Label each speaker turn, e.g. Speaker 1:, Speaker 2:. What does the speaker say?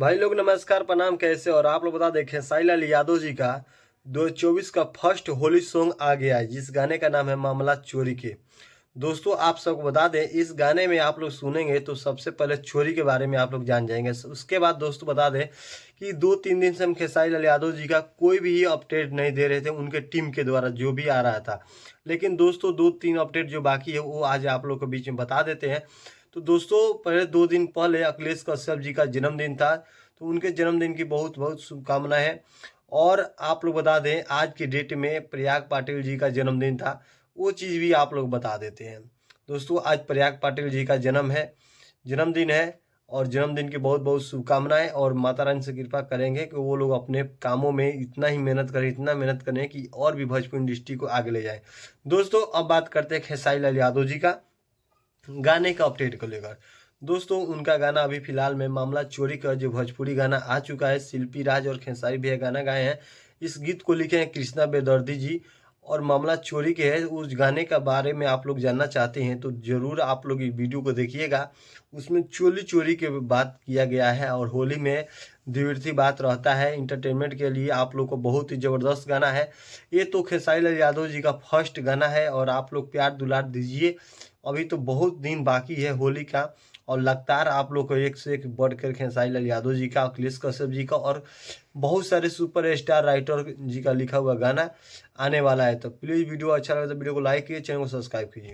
Speaker 1: भाई लोग नमस्कार प्रणाम। कैसे और आप लोग बता देखें साई लाल यादव जी का 2024 का फर्स्ट होली सॉन्ग आ गया है, जिस गाने का नाम है मामला चोरी के। दोस्तों आप सबको बता दें, इस गाने में आप लोग सुनेंगे तो सबसे पहले चोरी के बारे में आप लोग जान जाएंगे। उसके बाद दोस्तों बता दें कि 2-3 दिन से हम खेसारी लाल यादव जी का कोई भी अपडेट नहीं दे रहे थे, उनके टीम के द्वारा जो भी आ रहा था। लेकिन दोस्तों 2-3 अपडेट जो बाकी है वो आज आप लोग के बीच में बता देते हैं। तो दोस्तों पहले 2 दिन पहले अखिलेश कश्यप जी का जन्मदिन था, तो उनके जन्मदिन की बहुत बहुत शुभकामनाएं हैं। और आप लोग बता दें आज की डेट में प्रयाग पाटिल जी का जन्मदिन था, वो चीज़ भी आप लोग बता देते हैं। दोस्तों आज प्रयाग पाटिल जी का जन्मदिन है और जन्मदिन की बहुत बहुत शुभकामनाएं। और माता रानी से कृपा करेंगे कि वो लोग अपने कामों में इतना मेहनत करें कि और भी भोजपुरी इंडस्ट्री को आगे ले जाएं। दोस्तों अब बात करते हैं खेसारी लाल यादव जी का गाने का अपडेट को लेकर। दोस्तों उनका गाना अभी फिलहाल में मामला चोरी का जो भोजपुरी गाना आ चुका है, शिल्पी राज और खेसारी भैया गाना गाए हैं। इस गीत को लिखे हैं कृष्णा बेदर्दी जी और मामला चोरी के है। उस गाने का बारे में आप लोग जानना चाहते हैं तो जरूर आप लोग इस वीडियो को देखिएगा। उसमें चोली चोरी के बात किया गया है और होली में द्विर्थी बात रहता है। इंटरटेनमेंट के लिए आप लोग को बहुत ही ज़बरदस्त गाना है ये। तो खेसारी लाल यादव जी का फर्स्ट गाना है और आप लोग प्यार दुलार दीजिए। अभी तो बहुत दिन बाकी है होली का और लगातार आप लोग को एक से एक बढ़कर खेसारी लाल यादव जी का, अखिलेश कश्यप जी का और बहुत सारे सुपर स्टार राइटर जी का लिखा हुआ गाना आने वाला है। तो प्लीज़ वीडियो अच्छा लगे तो वीडियो को लाइक कीजिए, चैनल को सब्सक्राइब कीजिए।